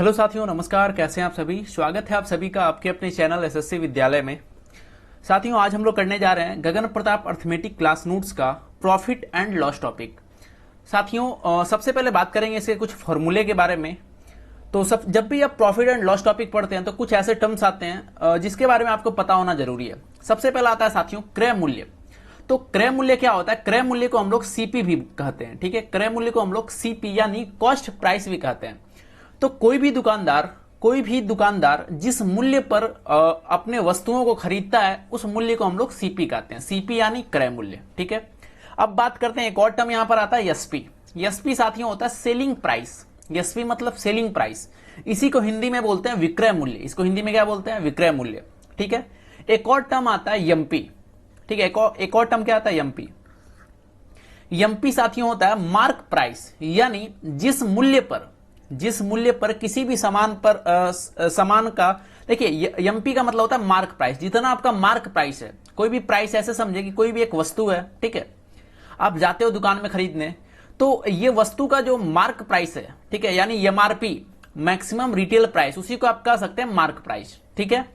Hello साथियों, नमस्कार। कैसे हैं आप सभी। स्वागत है आप सभी का आपके अपने चैनल एसएससी विद्यालय में। साथियों, आज हम लोग करने जा रहे हैं गगन प्रताप अर्थमेटिक क्लास नोट्स का प्रॉफिट एंड लॉस टॉपिक। साथियों, सबसे पहले बात करेंगे इसके कुछ फॉर्मूले के बारे में। तो जब भी आप प्रॉफिट एंड लॉस टॉपिक पढ़ते हैं तो कुछ ऐसे टर्म्स आते हैं जिसके बारे में आपको पता होना जरूरी है। सबसे पहला आता है साथियों क्रय मूल्य। तो क्रय मूल्य क्या होता है? क्रय मूल्य को हम लोग सीपी भी कहते हैं। ठीक है, क्रय मूल्य को हम लोग सीपी यानी कॉस्ट प्राइस भी कहते हैं। तो कोई भी दुकानदार जिस मूल्य पर अपने वस्तुओं को खरीदता है उस मूल्य को हम लोग सीपी कहते हैं। सीपी यानी क्रय मूल्य। ठीक है, अब बात करते हैं एक और टर्म यहां पर आता है एसपी। एसपी साथियों होता है सेलिंग प्राइस। एसपी मतलब सेलिंग प्राइस। इसी को हिंदी में बोलते हैं विक्रय मूल्य। इसको हिंदी में क्या बोलते हैं? विक्रय मूल्य। ठीक है, एक और टर्म आता है एमपी। ठीक है, एक और टर्म क्या आता है? एमपी। एमपी साथियों होता है मार्क प्राइस, यानी जिस मूल्य पर किसी भी सामान का, देखिए एमपी का मतलब होता है मार्क प्राइस। जितना आपका मार्क प्राइस है, कोई भी प्राइस ऐसे समझे कि कोई भी एक वस्तु है, ठीक है, आप जाते हो दुकान में खरीदने, तो ये वस्तु का जो मार्क प्राइस है, ठीक है, यानी एमआरपी मैक्सिमम रिटेल प्राइस, उसी को आप कह सकते हैं मार्क प्राइस। ठीक है,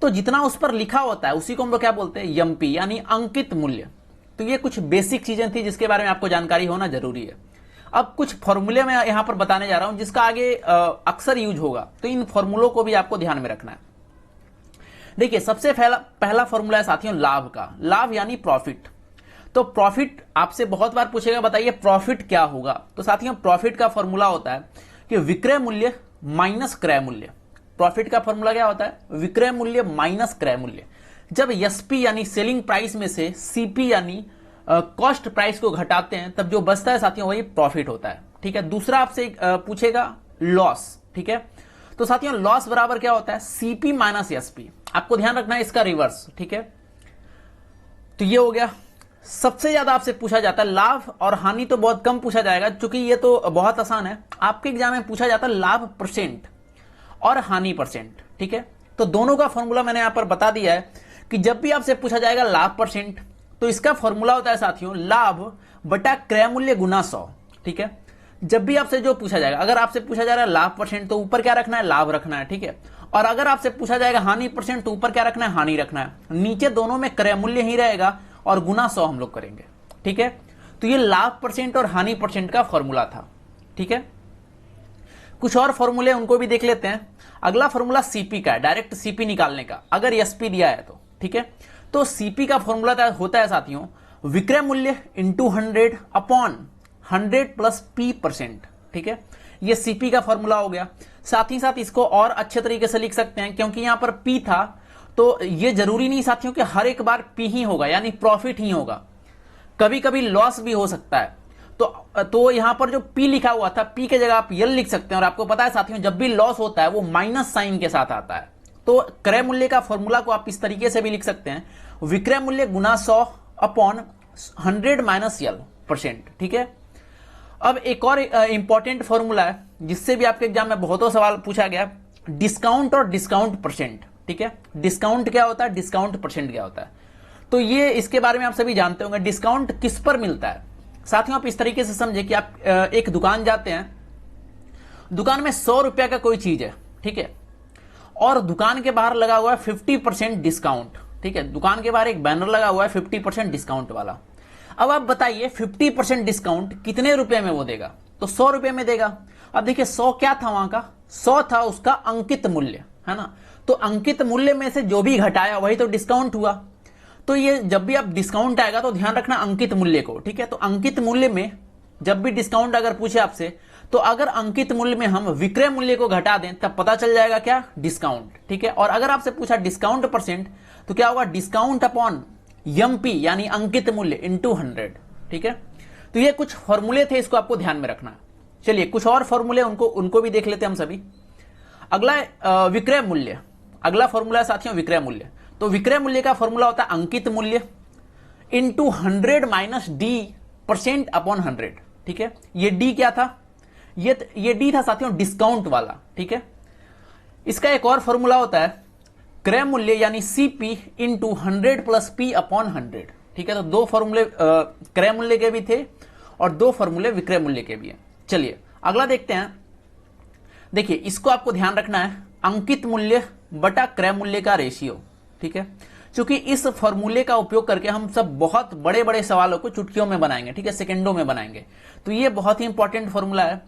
तो जितना उस पर लिखा होता है उसी को हम लोग क्या बोलते हैं? एमपी यानी अंकित मूल्य। तो ये कुछ बेसिक चीजें थी जिसके बारे में आपको जानकारी होना जरूरी है। अब कुछ फॉर्मूले मैं यहां पर बताने जा रहा हूं जिसका आगे अक्सर यूज होगा, तो इन फॉर्मूलों को भी आपको ध्यान में रखना है। देखिए, सबसे पहला फॉर्मूला है साथियों लाभ का। लाभ यानी प्रॉफिट। तो प्रॉफिट आपसे बहुत बार पूछेगा, बताइए प्रॉफिट क्या होगा? तो साथियों प्रॉफिट का फॉर्मूला होता है कि विक्रय मूल्य माइनस क्रय मूल्य। प्रॉफिट का फॉर्मूला क्या होता है? विक्रय मूल्य माइनस क्रय मूल्य। जब एसपी यानी सेलिंग प्राइस में से सीपी यानी कॉस्ट प्राइस को घटाते हैं तब जो बचता है साथियों वही प्रॉफिट होता है। ठीक है, दूसरा आपसे पूछेगा लॉस। ठीक है, तो साथियों लॉस बराबर क्या होता है? CP minus SP. आपको ध्यान रखना है इसका रिवर्स। ठीक है, तो ये हो गया। सबसे ज्यादा आपसे पूछा जाता है लाभ और हानि, तो बहुत कम पूछा जाएगा क्योंकि ये तो बहुत आसान है। आपके एग्जाम में पूछा जाता है लाभ परसेंट और हानि परसेंट। ठीक है, तो दोनों का फॉर्मूला मैंने यहां पर बता दिया है कि जब भी आपसे पूछा जाएगा लाभ परसेंट, तो इसका फॉर्मूला होता है साथियों लाभ बटा क्रय मूल्य गुना 100। ठीक है, जब भी आपसे जो पूछा जाएगा, अगर आपसे पूछा जा रहा है लाभ परसेंट तो ऊपर क्या रखना है? लाभ रखना है। ठीक है, और अगर आपसे पूछा जाएगा हानि परसेंट तो ऊपर क्या रखना है? हानि रखना है। नीचे दोनों में क्रय मूल्य ही रहेगा और गुना 100 हम लोग करेंगे। ठीक है, तो ये लाभ परसेंट और हानि परसेंट का फॉर्मूला था। ठीक है, कुछ और फॉर्मूले उनको भी देख लेते हैं। अगला फॉर्मूला सीपी का है, डायरेक्ट सीपी निकालने का, अगर एसपी दिया है तो। ठीक है, तो सीपी का फॉर्मूला होता है साथियों विक्रय मूल्य into 100 upon 100 plus P percent. ठीक है, ये सीपी का फॉर्मूला हो गया। साथ ही साथ इसको और अच्छे तरीके से लिख सकते हैं, क्योंकि यहां पर पी था तो ये जरूरी नहीं साथियों कि हर एक बार पी ही होगा यानी प्रॉफिट ही होगा, कभी कभी लॉस भी हो सकता है। तो यहां पर जो पी लिखा हुआ था, पी के जगह आप यल लिख सकते हैं। और आपको पता है साथियों जब भी लॉस होता है वो माइनस साइन के साथ आता है। तो क्रय मूल्य का फॉर्मूला को आप इस तरीके से भी लिख सकते हैं, विक्रय मूल्य गुना 100 अपॉन 100 माइनस यल परसेंट। ठीक है, अब एक और इंपॉर्टेंट फॉर्मूला है जिससे भी आपके एग्जाम में बहुतों सवाल पूछा गया, डिस्काउंट और डिस्काउंट परसेंट। ठीक है, डिस्काउंट क्या होता है, डिस्काउंट परसेंट क्या होता है? तो ये इसके बारे में आप सभी जानते होंगे। डिस्काउंट किस पर मिलता है साथियों? आप इस तरीके से समझे कि आप एक दुकान जाते हैं, दुकान में 100 रुपया का कोई चीज है, ठीक है, और दुकान के बाहर लगा हुआ है 50% डिस्काउंट। ठीक है, दुकान के बाहर एक बैनर लगा हुआ है 50% डिस्काउंट वाला। अब आप बताइए 50% डिस्काउंट कितने रुपए में वो देगा? तो 100 रुपए में देगा। अब देखिए 100 क्या था वहां का? 100 था उसका अंकित मूल्य, है ना। तो अंकित मूल्य में से जो भी घटाया वही तो डिस्काउंट हुआ। तो ये जब भी आप डिस्काउंट आएगा तो ध्यान रखना अंकित मूल्य को। ठीक है, तो अंकित मूल्य में जब भी डिस्काउंट अगर पूछे आपसे, तो अगर अंकित मूल्य में हम विक्रय मूल्य को घटा दें तब पता चल जाएगा क्या? डिस्काउंट। ठीक है, और अगर आपसे पूछा डिस्काउंट परसेंट तो क्या होगा? डिस्काउंट अपॉन एमपी यानी अंकित मूल्य इंटू 100। ठीक है, तो ये कुछ फॉर्मूले थे, इसको आपको ध्यान में रखना। चलिए कुछ और फॉर्मूले उनको भी देख लेते हैं हम सभी। अगला विक्रय मूल्य, अगला फॉर्मूला है साथियों विक्रय मूल्य। तो विक्रय मूल्य का फॉर्मूला होता है अंकित मूल्य into 100 minus D percent upon 100। ठीक है, ये डी क्या था? ये डी था साथियों डिस्काउंट वाला। ठीक है, इसका एक और फॉर्मूला होता है क्रय मूल्य यानी CP into 100 plus P upon 100। ठीक है, तो दो फॉर्मूले क्रय मूल्य के भी थे और दो फॉर्मूले विक्रय मूल्य के भी हैं। चलिए अगला देखते हैं देखिए इसको आपको ध्यान रखना है, अंकित मूल्य बटा क्रय मूल्य का रेशियो, ठीक है। क्योंकि इस फॉर्मूले का उपयोग करके हम सब बहुत बड़े बड़े सवालों को चुटकियों में बनाएंगे, ठीक है, सेकंडों में बनाएंगे। तो ये बहुत ही इंपॉर्टेंट फॉर्मूला है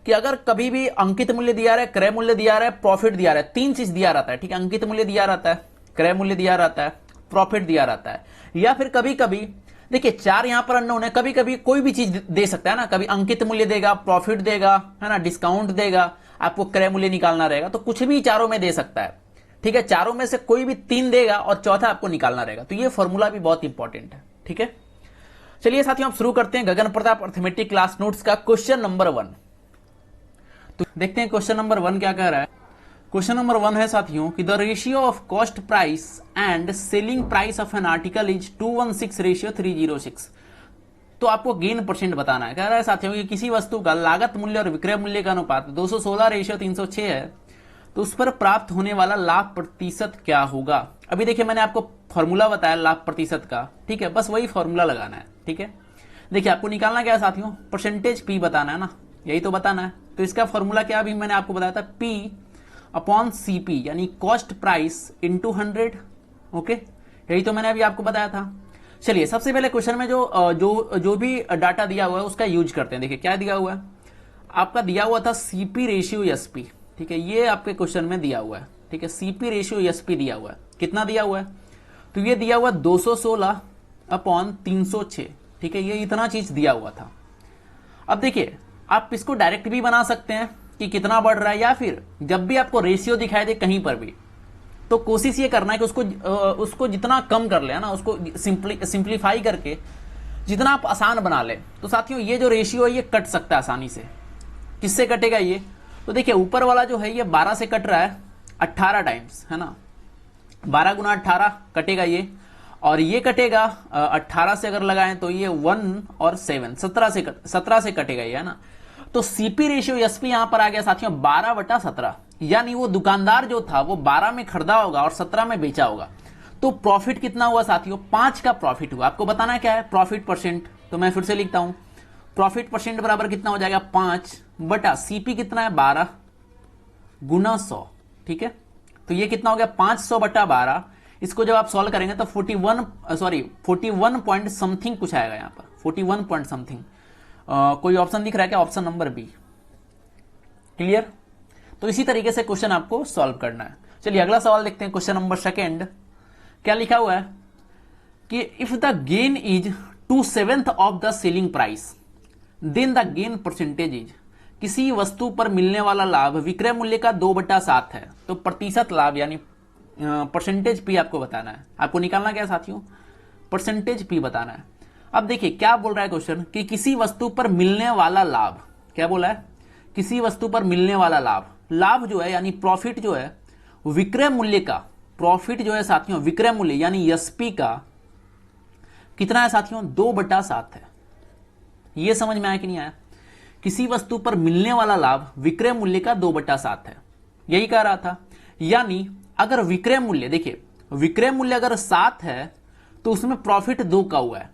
कि अगर कभी भी अंकित मूल्य दिया रहा है, क्रय मूल्य दिया रहा है, प्रॉफिट दिया रहा है, तीन चीज दिया रहता है, ठीक है, अंकित मूल्य दिया रहता है, क्रय मूल्य दिया रहता है, प्रॉफिट दिया रहता है, या फिर कभी कभी देखिए चार यहां पर अननोन है, कभी कभी कोई भी चीज दे सकता है ना, कभी अंकित मूल्य देगा, प्रॉफिट देगा, है ना, डिस्काउंट देगा, आपको क्रय मूल्य निकालना रहेगा, तो कुछ भी चारों में दे सकता है, ठीक है। चारों में से कोई भी तीन देगा और चौथा आपको निकालना रहेगा। तो ये फॉर्मूला भी बहुत इंपॉर्टेंट है, ठीक है। चलिए साथियों आप शुरू करते हैं गगन प्रताप अर्थमेटिक क्लास नोट्स का क्वेश्चन नंबर 1। तो देखते हैं क्वेश्चन नंबर 1 क्या कह रहा है। क्वेश्चन नंबर 1 है साथियों कि the ratio of cost price and selling price of N article is 216:306। तो आपको गेन परसेंट बताना है। कह रहा है साथियों कि किसी वस्तु का लागत मूल्य और विक्रय मूल्य का अनुपात 216:306 है, तो उस पर प्राप्त होने वाला लाभ प्रतिशत क्या होगा। अभी देखिए मैंने आपको फॉर्मूला बताया लाभ प्रतिशत का, ठीक है, बस वही फॉर्मूला लगाना है, ठीक है। देखिए आपको निकालना क्या है साथियों, परसेंटेज पी बताना है ना, यही तो बताना है। तो इसका फॉर्मूला क्या अभी मैंने आपको बताया था, पी अपॉन सीपी यानी कॉस्ट प्राइस इंटू 100, ओके, यही तो मैंने अभी आपको बताया था। चलिए सबसे पहले क्वेश्चन में जो भी डाटा दिया हुआ है उसका यूज करते हैं। देखिए क्या दिया हुआ है, आपका दिया हुआ था सीपी रेशियो एसपी, ठीक है, ये आपके क्वेश्चन में दिया हुआ है, ठीक है, सीपी रेशियो एसपी दिया हुआ है, कितना दिया हुआ है, तो ये दिया हुआ 216/306, ठीक है, ये इतना चीज दिया हुआ था। अब देखिए आप इसको डायरेक्ट भी बना सकते हैं कि कितना बढ़ रहा है, या फिर जब भी आपको रेशियो दिखाई दे कहीं पर भी, तो कोशिश ये करना है कि उसको जितना कम कर ले ना, उसको सिंप्लीफाई करके जितना आप आसान बना ले। तो साथियों ये जो रेशियो है ये कट सकता है आसानी से। किससे कटेगा ये, तो देखिए ऊपर वाला जो है ये 12 से कट रहा है 18 टाइम्स, है ना, 12 गुना 18 कटेगा ये, और ये कटेगा 18 से अगर लगाएं तो ये 1 और 7 17 से कटेगा ये, है ना। तो सीपी रेशियो एसपी यहां पर आ गया साथियों 12/17, यानी वो दुकानदार जो था वो 12 में खरीदा होगा और 17 में बेचा होगा। तो प्रॉफिट कितना हुआ साथियों, 5 का प्रॉफिट हुआ। आपको बताना क्या है, प्रॉफिट परसेंट। तो मैं फिर से लिखता हूं, प्रॉफिट परसेंट बराबर कितना हो जाएगा 5 बटा सीपी कितना है 12 गुना 100, ठीक है। तो ये कितना हो गया 500/12। इसको जब आप सॉल्व करेंगे तो 41 पॉइंट समथिंग कुछ आएगा यहां पर, 41 पॉइंट समथिंग। कोई ऑप्शन दिख रहा है क्या, ऑप्शन नंबर बी, क्लियर। तो इसी तरीके से क्वेश्चन आपको सॉल्व करना है। चलिए अगला सवाल देखते हैं, क्वेश्चन नंबर 2। क्या लिखा हुआ है कि if the gain is 2/7 of the selling price then the gain percentage is, किसी वस्तु पर मिलने वाला लाभ विक्रय मूल्य का 2/7 है, तो प्रतिशत लाभ यानी परसेंटेज पी आपको बताना है। आपको निकालना क्या है साथियों, परसेंटेज पी बताना है। अब देखिए क्या बोल रहा है क्वेश्चन कि किसी वस्तु पर मिलने वाला लाभ, क्या बोला है, किसी वस्तु पर मिलने वाला लाभ, लाभ जो है यानी प्रॉफिट जो है विक्रय मूल्य का, प्रॉफिट जो है साथियों विक्रय मूल्य यानी एसपी का कितना है साथियों 2/7 है। यह समझ में आया कि नहीं आया, किसी वस्तु पर मिलने वाला लाभ विक्रय मूल्य का 2/7 है, यही कह रहा था। यानी अगर विक्रय मूल्य, देखिए विक्रय मूल्य अगर 7 है तो उसमें प्रॉफिट 2 का हुआ है।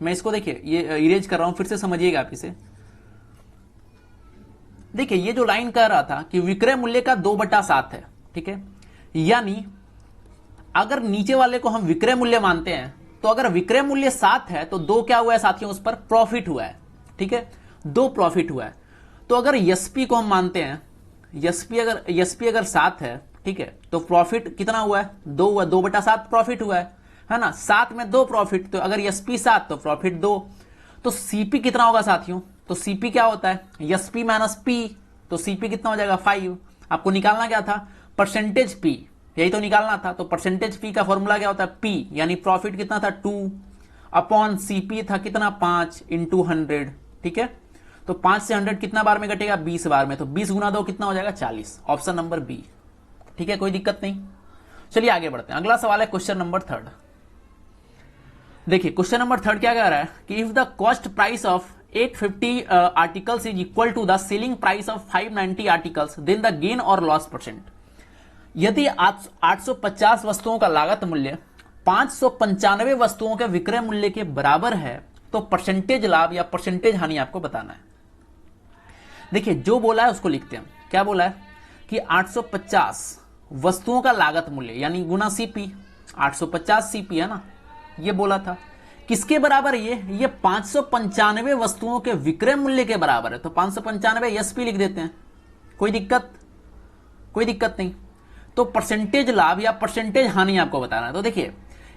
मैं इसको देखिए ये इरेज कर रहा हूं, फिर से समझिएगा आप इसे। देखिए ये जो लाइन कह रहा था कि विक्रय मूल्य का 2/7 है, ठीक है, यानी अगर नीचे वाले को हम विक्रय मूल्य मानते हैं तो अगर विक्रय मूल्य 7 है तो 2 क्या हुआ है साथियों, उस पर प्रॉफिट हुआ है, ठीक है, 2 प्रॉफिट हुआ है। तो अगर एसपी को हम मानते हैं, एसपी अगर 7 है, ठीक है, तो प्रॉफिट कितना हुआ है 2 हुआ, 2/7 प्रॉफिट हुआ है ना, 7 में 2 प्रॉफिट, तो अगर एसपी 7 तो प्रॉफिट 2। तो सीपी कितना होगा साथियों, तो सीपी क्या होता है एसपी माइनस पी, तो सीपी कितना हो जाएगा 5। आपको निकालना क्या था, परसेंटेज पी, यही तो निकालना था। तो परसेंटेज पी का फॉर्मूला क्या होता है, पी यानी प्रॉफिट कितना था 2 अपॉन सीपी था कितना 5 इंटू 100, ठीक है। तो 5 से 100 कितना बार में घटेगा 20 बार में, तो 20 गुना 2 कितना हो जाएगा 40, ऑप्शन नंबर बी, ठीक है, कोई दिक्कत नहीं। चलिए आगे बढ़ते हैं, अगला सवाल है क्वेश्चन नंबर 3। देखिए क्वेश्चन नंबर 3 क्या कह रहा है कि if the cost price of 850 articles is equal to the selling price of 590 articles then the gain और लॉस परसेंट। यदि 850 वस्तुओं का लागत मूल्य 595 वस्तुओं के विक्रय मूल्य के बराबर है तो परसेंटेज लाभ या परसेंटेज हानि आपको बताना है। देखिए जो बोला है उसको लिखते हैं, क्या बोला है कि 850 वस्तुओं का लागत मूल्य यानी गुना सीपी, 850 सीपी है ना, ये बोला था। किसके बराबर ये 595 वस्तुओं के विक्रय मूल्य के बराबर है। तो 595 एसपी लिख देते हैं, कोई दिक्कत नहीं। तो परसेंटेज लाभ या परसेंटेज हानि आपको बताना है। तो देखिए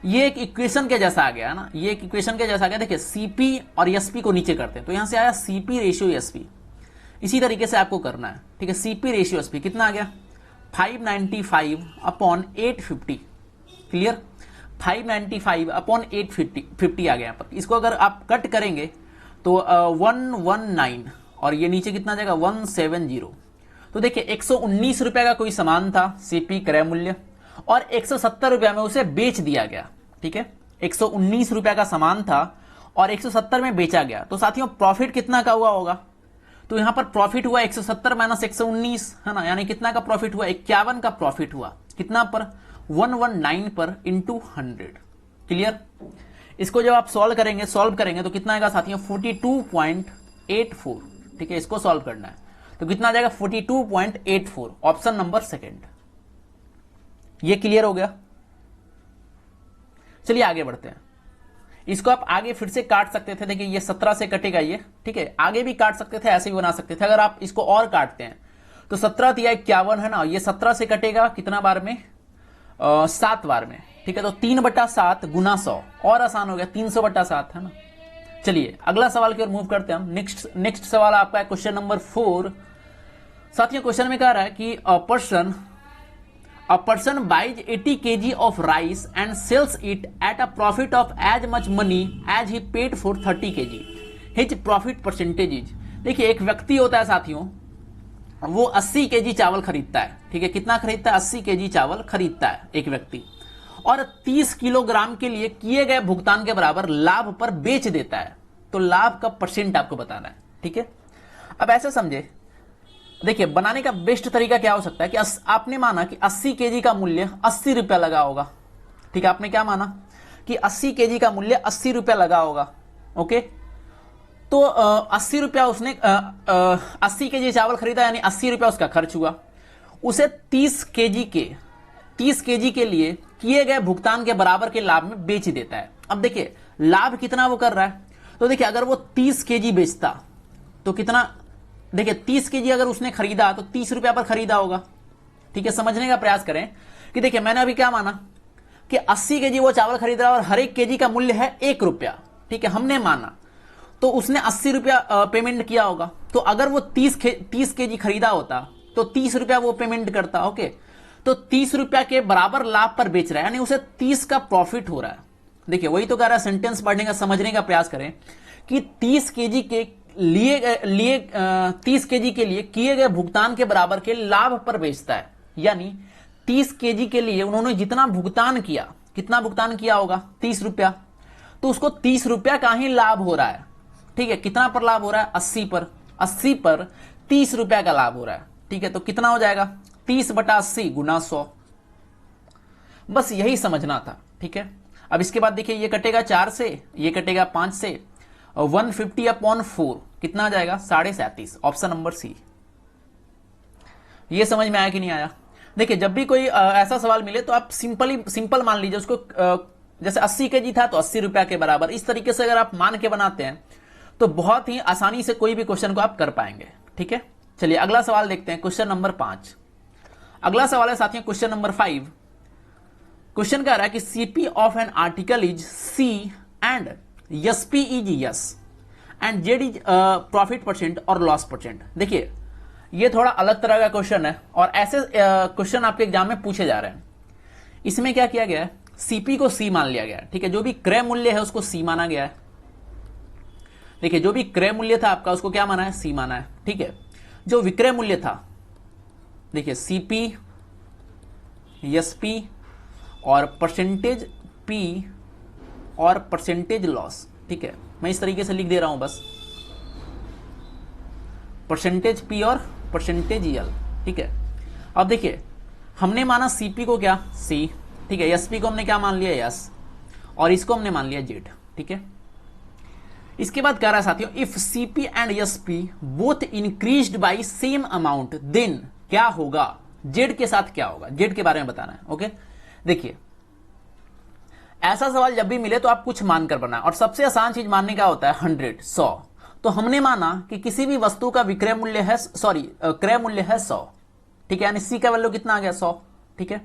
ये एक इक्वेशन के जैसा आ गया ना, ये एक इक्वेशन के जैसा आ गया। देखिए सीपी और एसपी को नीचे करते हैं, तो यहां से आया सीपी रेशियो एसपी। इसी तरीके से आपको करना है, ठीक है। सीपी रेशियो एसपी कितना आ गया 595 अपॉन 850, क्लियर। 595 अपॉन 850 आ गया यहाँ पर। इसको अगर आप कट करेंगे तो 119 और ये नीचे कितना जाएगा 170। तो देखिए 119 रुपए का कोई सामान था सीपी क्रय मूल्य और 170 रुपया में उसे बेच दिया गया, ठीक है। 119 रुपया का सामान था और 170 में बेचा गया। तो साथियों प्रॉफिट कितना का हुआ होगा, तो यहां पर प्रॉफिट हुआ 170 माइनस 119, है ना, यानी कितना का प्रॉफिट हुआ 51 का प्रॉफिट हुआ। कितना पर 119 पर इंटू 100, क्लियर। इसको जब आप सॉल्व करेंगे तो कितना आएगा साथियों 42.84, ठीक है। इसको सॉल्व करना है तो कितना आ जाएगा 42.84, ऑप्शन नंबर सेकंड। ये क्लियर हो गया। चलिए आगे बढ़ते हैं। इसको आप आगे फिर से काट सकते थे, देखिए ये 17 से कटेगा ये, ठीक है। आगे भी काट सकते थे, ऐसे भी बना सकते थे। अगर आप इसको और काटते हैं तो 17 दिया 51 है ना, ये 17 से कटेगा कितना बार में 7 बार में, ठीक है। तो 3/7 गुना 100 और आसान हो गया 300/7, है ना। चलिए अगला सवाल की ओर मूव करते हैं हम। नेक्स्ट सवाल आपका है क्वेश्चन नंबर 4। साथियों क्वेश्चन में कह रहा है कि a person buys 80 kg of rice and sells it at a profit of as much money as he paid for 30 kg. His profit percentage is, देखिए एक व्यक्ति होता है साथियों, वो 80 केजी चावल खरीदता है, ठीक है। कितना खरीदता है 80 केजी चावल खरीदता है एक व्यक्ति, और 30 किलोग्राम के लिए किए गए भुगतान के बराबर लाभ पर बेच देता है। तो लाभ का परसेंट आपको बताना है, ठीक है। अब ऐसे समझे, देखिए बनाने का बेस्ट तरीका क्या हो सकता है कि आपने माना कि 80 केजी का मूल्य 80 रुपया लगा होगा, ठीक है। आपने क्या माना कि 80 केजी का मूल्य 80 रुपया लगा होगा, ओके। तो 80 रुपया उसने 80 केजी चावल खरीदा, यानी 80 रुपया उसका खर्च हुआ। उसे 30 केजी के लिए किए गए भुगतान के बराबर के लाभ में बेच देता है। अब देखिए लाभ कितना वो कर रहा है, तो देखिए अगर वो 30 केजी बेचता तो कितना, देखिए 30 केजी अगर उसने खरीदा तो 30 रुपया पर खरीदा होगा, ठीक है। समझने का प्रयास करें कि देखिए मैंने अभी क्या माना कि 80 केजी वो चावल खरीद रहा है और हर एक केजी का मूल्य है 1 रुपया, ठीक है। हमने माना तो उसने 80 रुपया पेमेंट किया होगा। तो अगर वो 30 केजी खरीदा होता तो 30 रुपया वो पेमेंट करता, ओके। तो 30 रुपया के बराबर लाभ पर बेच रहा है, यानी उसे 30 का प्रॉफिट हो रहा है। देखिए वही तो कह रहा है, सेंटेंस पढ़ने का समझने का प्रयास करें कि 30 केजी के लिए 30 केजी के लिए किए गए भुगतान के बराबर के लाभ पर बेचता है। यानी 30 केजी के लिए उन्होंने जितना भुगतान किया, कितना भुगतान किया होगा 30 रुपया, तो उसको 30 रुपया का ही लाभ हो रहा है, ठीक है। कितना पर लाभ हो रहा है 80 पर 30 रुपया का लाभ हो रहा है, ठीक है। तो कितना हो जाएगा 30/80 गुना 100, बस यही समझना था, ठीक है। अब इसके बाद देखिए ये कटेगा 4 से, ये कटेगा 5 से, 150 अपॉन 4 कितना आ जाएगा 37.5, ऑप्शन नंबर सी। ये समझ में आया कि नहीं आया। देखिए जब भी कोई ऐसा सवाल मिले तो आप सिंपल मान लीजिए उसको, जैसे 80 केजी था तो 80 रुपया के बराबर, इस तरीके से अगर आप मान के बनाते हैं तो बहुत ही आसानी से कोई भी क्वेश्चन को आप कर पाएंगे, ठीक है। चलिए अगला सवाल देखते हैं, क्वेश्चन नंबर 5। अगला सवाल है साथियों क्वेश्चन नंबर 5। क्वेश्चन कह रहा है कि CP of N article is C and SP is S and Z is profit percent और लॉस परसेंट। देखिए ये थोड़ा अलग तरह का क्वेश्चन है और ऐसे क्वेश्चन आपके एग्जाम में पूछे जा रहे हैं। इसमें क्या किया गया है, सीपी को सी मान लिया गया है, ठीक है। जो भी क्रय मूल्य है उसको सी माना गया है। देखिए जो भी क्रय मूल्य था आपका उसको क्या माना है, सी माना है, ठीक है। जो विक्रय मूल्य था, देखिए सीपी एसपी और परसेंटेज पी और परसेंटेज लॉस, ठीक है। मैं इस तरीके से लिख दे रहा हूं बस, परसेंटेज पी और परसेंटेज एल, ठीक है। अब देखिए हमने माना सीपी को क्या सी, ठीक है। एसपी को हमने क्या मान लिया एस, और इसको हमने मान लिया जेड, ठीक है। इसके बाद कह रहा है साथियों, if CP and SP both increased by same amount then क्या होगा, जेड के साथ क्या होगा, जेड के बारे में बताना है। ओके, देखिए ऐसा सवाल जब भी मिले तो आप कुछ मानकर बनाएं, और सबसे आसान चीज मानने का होता है 100 100। तो हमने माना कि किसी भी वस्तु का विक्रय मूल्य है क्रय मूल्य है 100, ठीक है, यानी सी का वैल्यू कितना आ गया 100, ठीक है,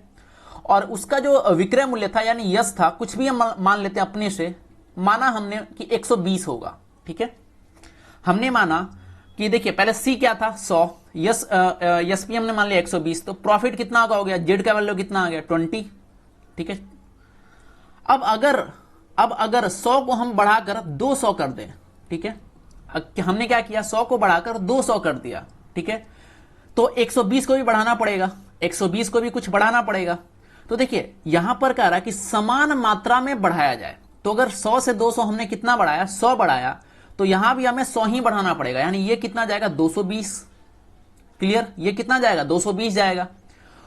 और उसका जो विक्रय मूल्य था यानी यस था, कुछ भी हम मान लेते हैं अपने से, माना हमने कि 120 होगा, ठीक है, हमने माना कि देखिए पहले सी क्या था 100, यस भी हमने मान लिया 120, तो प्रॉफिट कितना हो गया, जेड का वैल्यू कितना आ गया 20, ठीक है। अब अगर 100 को हम बढ़ाकर 200 कर दें, ठीक है, हमने क्या किया 100 को बढ़ाकर 200 कर दिया, ठीक है, तो 120 को भी बढ़ाना पड़ेगा, 120 को भी कुछ बढ़ाना पड़ेगा। तो देखिए यहां पर कह रहा है कि समान मात्रा में बढ़ाया जाए, तो अगर 100 से 200 हमने कितना बढ़ाया 100 बढ़ाया, तो यहां भी हमें 100 ही बढ़ाना पड़ेगा, यानी ये कितना जाएगा 220, क्लियर, ये कितना जाएगा 220 जाएगा।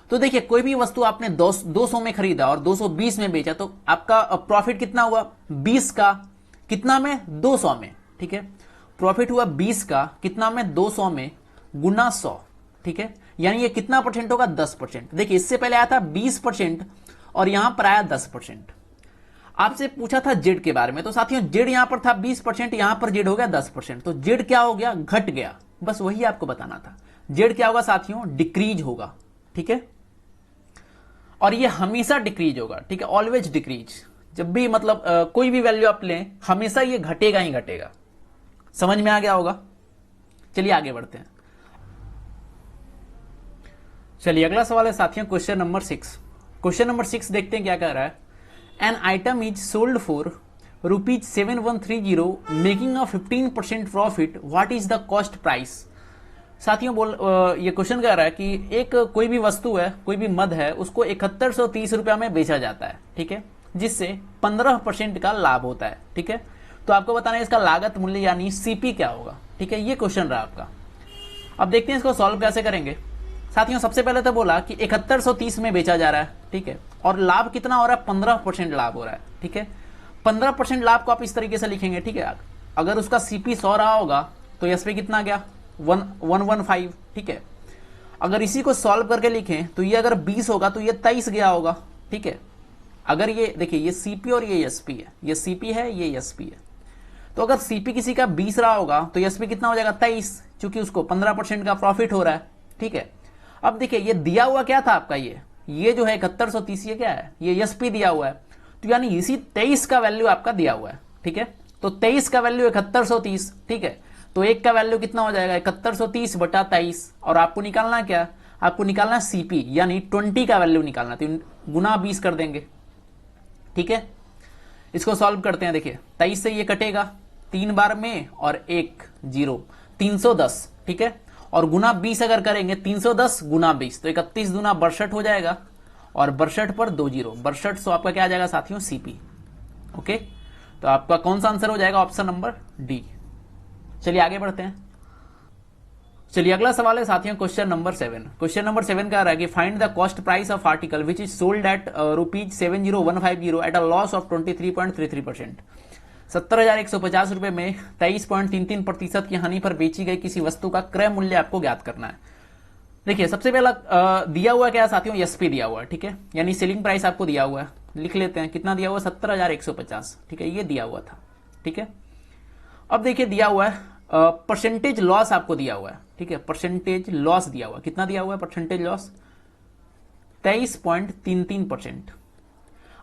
तो देखिए कोई भी वस्तु आपने 200 में खरीदा और 220 में बेचा, तो आपका प्रॉफिट कितना हुआ 20 का, कितना में 200 में, ठीक है, प्रॉफिट हुआ 20 का, कितना में 200 में गुना 100, ठीक है, यानी ये कितना परसेंट होगा 10%। देखिए इससे पहले आया था 20% और यहां पर आया 10%। आपसे पूछा था जेड के बारे में, तो साथियों जेड यहां पर था 20%, यहां पर जेड हो गया 10%, तो जेड क्या हो गया, घट गया, बस वही आपको बताना था। जेड क्या होगा साथियों, डिक्रीज होगा, ठीक है, और ये हमेशा डिक्रीज होगा, ठीक है, ऑलवेज डिक्रीज। जब भी मतलब कोई भी वैल्यू आप लें हमेशा ये घटेगा ही घटेगा। समझ में आ गया होगा। चलिए आगे बढ़ते हैं। चलिए अगला सवाल है साथियों क्वेश्चन नंबर 6। क्वेश्चन नंबर 6 देखते हैं क्या कह रहा है। An item is sold for ₹7130 making a 15% profit, what is the cost price. साथियों ये क्वेश्चन कह रहा है कि एक कोई भी वस्तु है, कोई भी मद है, उसको 7130 रुपया में बेचा जाता है, ठीक है, जिससे 15% का लाभ होता है, ठीक है। तो आपको बताना है इसका लागत मूल्य यानी सीपी क्या होगा, ठीक है, ये क्वेश्चन रहा आपका। अब देखते हैं इसको सॉल्व कैसे करेंगे। साथियों सबसे पहले तो बोला कि 7130 में बेचा जा रहा है, ठीक है, और लाभ कितना हो रहा है 15% लाभ हो रहा है, ठीक है। 15% लाभ को आप इस तरीके से लिखेंगे, ठीक है, अगर उसका सीपी 100 रहा होगा तो एसपी कितना गया 115, ठीक है। अगर इसी को सॉल्व करके लिखें तो ये अगर 20 होगा तो ये 23 गया होगा, ठीक है। अगर ये देखिए ये सीपी और ये एसपी है, ये सीपी है ये एसपी है, तो अगर सीपी किसी का 20 रहा होगा तो एसपी कितना हो जाएगा 23, क्योंकि उसको 15% का प्रॉफिट हो रहा है, ठीक है। अब देखिए ये दिया हुआ क्या था आपका, ये जो है 7130 ये क्या है, ये एसपी दिया हुआ है, तो यानी इसी 23 का वैल्यू आपका दिया हुआ है, ठीक है। तो 23 का वैल्यू 7130, ठीक है, तो एक का वैल्यू कितना हो जाएगा 7130 बटा 23, और आपको निकालना क्या, आपको निकालना सीपी यानी 20 का वैल्यू निकालना, तो गुना 20 कर देंगे, ठीक है। इसको सॉल्व करते हैं। देखिए 23 से ये कटेगा 3 बार में और 1 0 310, ठीक है, और गुना 20 अगर करेंगे 310 गुना 20 तो 31 दूना 62 हो जाएगा, और 62 पर 2 0 62, सो आपका क्या आ जाएगा साथियों सीपी। ओके, तो आपका कौन सा आंसर हो जाएगा, ऑप्शन नंबर डी। चलिए आगे बढ़ते हैं। चलिए अगला सवाल है साथियों क्वेश्चन नंबर 7। क्वेश्चन नंबर 7 कह रहा है कि find the cost price of article which is sold at ₹70150 at a loss of 23.33%। 70,150 रुपए में 23.33% की हानि पर बेची गई किसी वस्तु का क्रय मूल्य आपको ज्ञात करना है। देखिए सबसे पहला दिया हुआ क्या है साथियों, एसपी दिया हुआ है, ठीक है, यानी सेलिंग प्राइस आपको दिया हुआ है, लिख लेते हैं कितना दिया हुआ 70,150, ठीक है, ये दिया हुआ था, ठीक है। अब देखिए दिया हुआ है परसेंटेज लॉस आपको दिया हुआ है, ठीक है, परसेंटेज लॉस दिया हुआ है, कितना दिया हुआ है परसेंटेज लॉस 23.33%।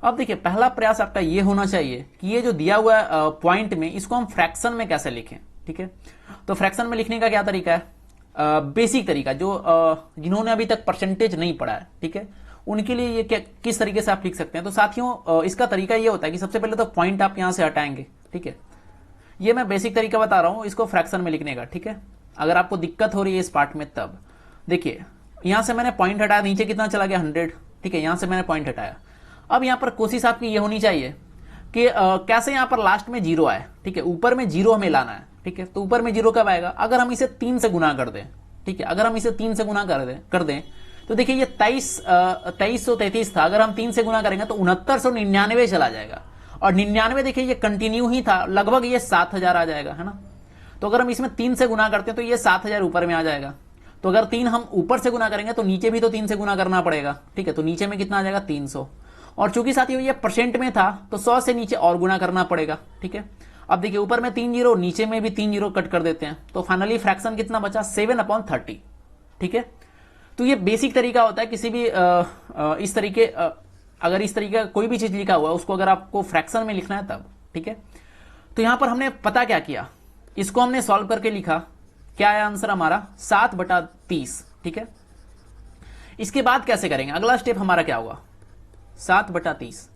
अब देखिए पहला प्रयास आपका ये होना चाहिए कि ये जो दिया हुआ है पॉइंट में, इसको हम फ्रैक्शन में कैसे लिखें, ठीक है। तो फ्रैक्शन में लिखने का क्या तरीका है, बेसिक तरीका, जो जिन्होंने अभी तक परसेंटेज नहीं पढ़ा है, ठीक है, उनके लिए ये किस तरीके से आप लिख सकते हैं। तो साथियों इसका तरीका ये होता है कि सबसे पहले तो पॉइंट आप यहां से हटाएंगे, ठीक है, ये मैं बेसिक तरीका बता रहा हूं इसको फ्रैक्शन में लिखने का, ठीक है। अगर आपको दिक्कत हो रही है इस पार्ट में तब देखिए यहां से मैंने पॉइंट हटाया, नीचे कितना चला गया 100, ठीक है, यहां से मैंने पॉइंट हटाया। अब यहां पर कोशिश आपकी ये होनी चाहिए कि कैसे यहां पर लास्ट में 0 आए, ठीक है, ऊपर में 0 हमें लाना है, ठीक है। तो ऊपर में 0 कब आएगा, अगर हम इसे 3 से गुना कर दें, ठीक है, अगर हम इसे 3 से गुना कर दें तो देखिए ये 2333 था, अगर हम 3 से गुना करेंगे तो 6999 चला जाएगा, और 99 देखिए ये कंटिन्यू ही था, लगभग ये 7000 आ जाएगा, है ना। तो अगर हम इसमें 3 से गुना करते हैं तो ये 7000 ऊपर में आ जाएगा। तो अगर 3 हम ऊपर से गुना करेंगे तो नीचे भी तो 3 से गुना करना पड़ेगा, ठीक है। तो नीचे में कितना आ जाएगा 300, और चूंकि साथियों ये परसेंट में था तो 100 से नीचे और गुना करना पड़ेगा, ठीक है। अब देखिए ऊपर में 3 जीरो, नीचे में भी 3 जीरो कट कर देते हैं, तो फाइनली फ्रैक्शन कितना बचा 7/30, ठीक है। तो ये बेसिक तरीका होता है किसी भी इस तरीके अगर इस तरीके का कोई भी चीज लिखा हुआ है उसको अगर आपको फ्रैक्शन में लिखना है तब, ठीक है। तो यहां पर हमने पता क्या किया, इसको हमने सॉल्व करके लिखा, क्या है आंसर हमारा 7/30, ठीक है। इसके बाद कैसे करेंगे, अगला स्टेप हमारा क्या होगा 7/30।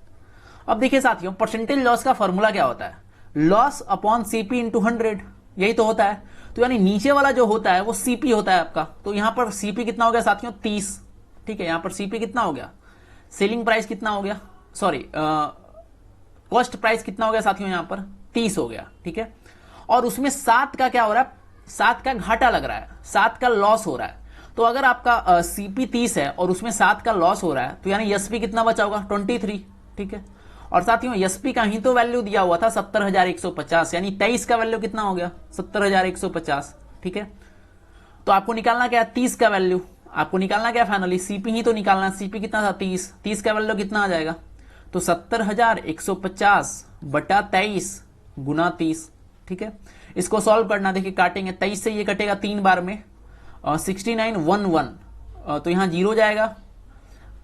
अब देखिए साथियों परसेंटेज लॉस का फॉर्मूला क्या होता है, लॉस अपॉन सीपी इंटू 100, यही तो होता है। तो यानी नीचे वाला जो होता है वो सीपी होता है आपका, तो यहां पर सीपी कितना हो गया साथियों 30, ठीक है। यहां पर सीपी कितना हो गया, सेलिंग प्राइस कितना हो गया, सॉरी कॉस्ट प्राइस कितना हो गया साथियों यहां पर 30 हो गया, ठीक है। और उसमें 7 का क्या हो रहा है, 7 का घाटा लग रहा है, 7 का लॉस हो रहा है। तो अगर आपका सीपी 30 है और उसमें 7 का लॉस हो रहा है तो यानी एसपी कितना बचा होगा 23, ठीक है। और साथियों एसपी का ही तो वैल्यू दिया हुआ था 70,150, यानी 23 का वैल्यू कितना हो गया 70,150, ठीक है। तो आपको निकालना क्या है 30 का वैल्यू, आपको निकालना क्या फाइनली सीपी ही तो निकालना है, सीपी कितना था 30 का वैल्यू कितना आ जाएगा, तो 70,150 बटा 23 गुना 30, ठीक है। इसको सॉल्व करना, देखिए काटेंगे 23 से ये कटेगा 3 बार में 6911, तो यहां 0 जाएगा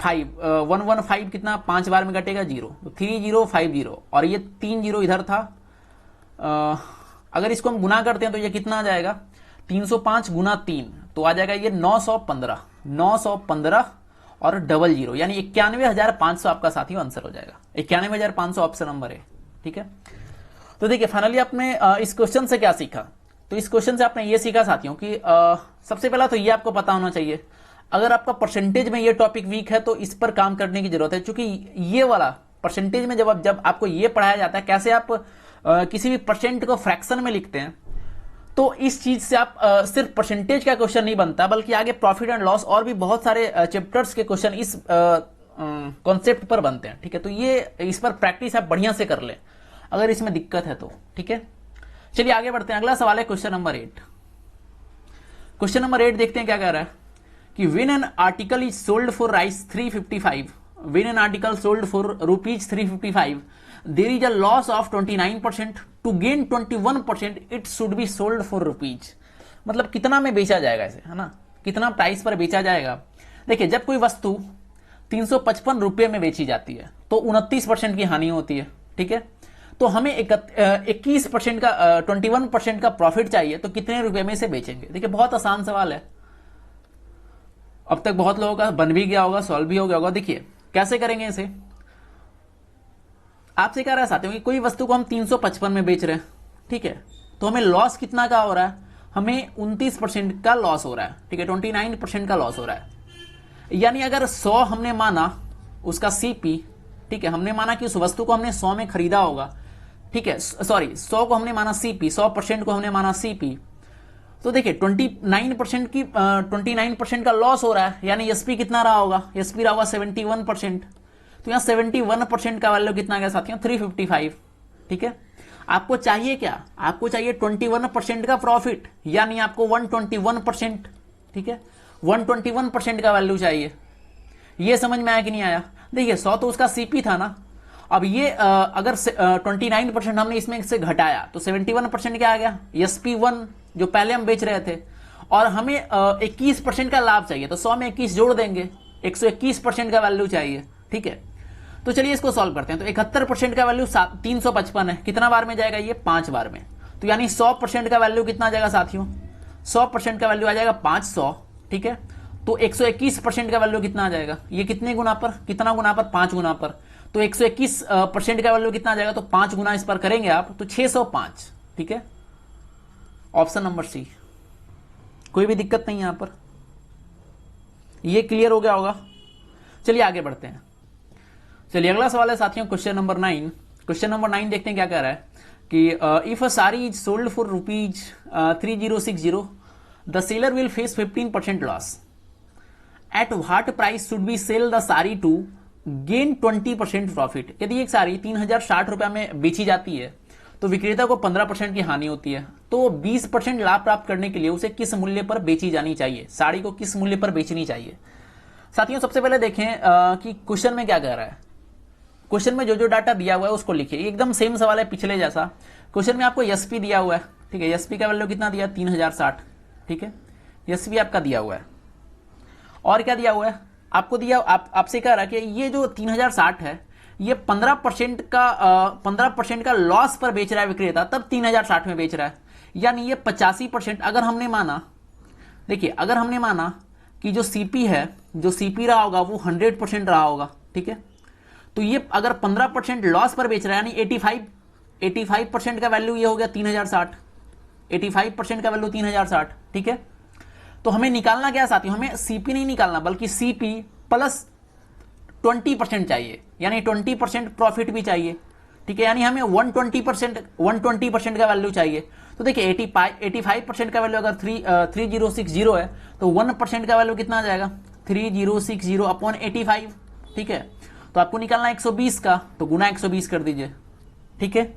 115 कितना 5 बार में कटेगा 0, तो 3050, और ये 3 जीरो इधर था। अगर इसको हम गुना करते हैं तो ये कितना आ जाएगा 305 गुना 3, तो आ जाएगा ये 915 और डबल जीरो, यानी 91,500 आपका साथियों आंसर हो जाएगा। 91,500 ऑप्शन नंबर है, ठीक है। तो देखिए फाइनली आपने इस क्वेश्चन से क्या सीखा, तो इस क्वेश्चन से आपने ये सीखा साथियों कि सबसे पहला तो ये आपको पता होना चाहिए, अगर आपका परसेंटेज में ये टॉपिक वीक है तो इस पर काम करने की जरूरत है, क्योंकि ये वाला परसेंटेज में जब आपको ये पढ़ाया जाता है कैसे आप किसी भी परसेंट को फ्रैक्शन में लिखते हैं, तो इस चीज से आप सिर्फ परसेंटेज का क्वेश्चन नहीं बनता, बल्कि आगे प्रॉफिट एंड लॉस और भी बहुत सारे चैप्टर्स के क्वेश्चन इस कॉन्सेप्ट पर बनते हैं, ठीक है। तो ये इस पर प्रैक्टिस आप बढ़िया से कर ले अगर इसमें दिक्कत है तो, ठीक है। चलिए आगे बढ़ते हैं, अगला सवाल है क्वेश्चन नंबर 8। क्वेश्चन नंबर 8 देखते हैं क्या कह रहा है कि when an article is sold for rice 355, when an article sold for rupees 355, there is a loss of 29%, to gain 21% it should be sold for rupees। मतलब कितना में बेचा जाएगा इसे, है ना, कितना प्राइस पर बेचा जाएगा। देखिए जब कोई वस्तु 355 रुपये में बेची जाती है तो 29% की हानि होती है, ठीक है। तो हमें 21% का 21% का प्रॉफिट चाहिए, तो कितने रुपए में इसे बेचेंगे। देखिए बहुत आसान सवाल है, अब तक बहुत लोगों का बन भी गया होगा, सॉल्व भी हो गया होगा। देखिए कैसे करेंगे इसे, आपसे कह रहा है साथियों कि कोई वस्तु को हम 355 में बेच रहे हैं, ठीक है। तो हमें लॉस कितना का हो रहा है, हमें 29% का लॉस हो रहा है, ठीक है, 29% का लॉस हो रहा है। यानी अगर 100 हमने माना उसका सीपी, ठीक है, हमने माना कि उस वस्तु को हमने 100 में खरीदा होगा, ठीक है, सॉरी 100 को हमने माना सीपी, 100% को हमने माना सीपी, तो देखिए 29% का लॉस हो रहा है, यानी एसपी कितना रहा होगा, एसपी रहा होगा 71%। तो यहाँ 71% का वैल्यू कितना गया साथियों 355, ठीक है। आपको चाहिए क्या, आपको चाहिए 21% का प्रॉफिट, यानी आपको 121%, ठीक है, 121% का वैल्यू चाहिए। ये समझ में आया कि नहीं आया। देखिए 100 तो उसका सीपी था ना, अब ये अगर 29% हमने इसमें से घटाया तो 71% क्या आ गया एसपी1 जो पहले हम बेच रहे थे, और हमें 21% का लाभ चाहिए, तो 100 में 21 जोड़ देंगे, 121% का वैल्यू चाहिए, ठीक है। तो चलिए इसको सॉल्व करते हैं। तो 71% का वैल्यू 355 है, कितना बार में जाएगा ये 5 बार में, तो यानी 100% का वैल्यू कितना आ जाएगा साथियों, 100% का वैल्यू आ जाएगा 500, ठीक है। तो 121% का वैल्यू कितना आ जाएगा, ये कितने गुना पर, कितना गुना पर 5 गुना पर, तो 121% का वैल्यू कितना आ जाएगा, तो 5 गुना इस पर करेंगे आप तो 605, ठीक है। ऑप्शन नंबर सी, कोई भी दिक्कत नहीं यहां पर, ये क्लियर हो गया होगा। चलिए आगे बढ़ते हैं। चलिए अगला सवाल है साथियों क्वेश्चन नंबर 9। क्वेश्चन नंबर 9 देखते हैं क्या कह रहा है कि if a sari is sold for rupees 3060, the seller will face 15% loss. At what price should be sell the sari to gain 20% profit. यदि एक साड़ी 3060 रुपया में बेची जाती है तो विक्रेता को 15% की हानि होती है, तो 20% लाभ प्राप्त करने के लिए उसे किस मूल्य पर बेची जानी चाहिए, साड़ी को किस मूल्य पर बेचनी चाहिए। साथियों सबसे पहले देखें कि क्वेश्चन में क्या कह रहा है। क्वेश्चन में जो जो डाटा दिया हुआ है उसको लिखिए, एकदम सेम सवाल है पिछले जैसा। क्वेश्चन में आपको एसपी दिया हुआ है, ठीक है, एसपी का वैल्यू कितना दिया 3060, ठीक है, एसपी आपका दिया हुआ है। और क्या दिया हुआ है आपको दिया, आपसे कह रहा है कि ये जो 3060 है ये 15% का लॉस पर बेच रहा है विक्रेता, तब 3060 में बेच रहा है। यानी ये 85%, अगर हमने माना, देखिए अगर हमने माना कि जो सीपी है, जो सीपी रहा होगा वो 100% रहा होगा, ठीक है, तो ये अगर 15% लॉस पर बेच रहा है यानी 85% का वैल्यू ये हो गया 3060, 85% का वैल्यू 3060, ठीक है। तो हमें निकालना क्या है साथियों, हमें सीपी नहीं निकालना बल्कि सीपी प्लस 20% चाहिए, यानी 20% प्रॉफिट भी चाहिए, ठीक है, यानी हमें 120% का वैल्यू चाहिए। तो देखिए 85% का वैल्यू अगर 3060 है तो 1% का वैल्यू कितना आ जाएगा 3060 अपॉन 85, ठीक है। तो आपको निकालना 120 का, तो गुना 120 कर दीजिए, ठीक है,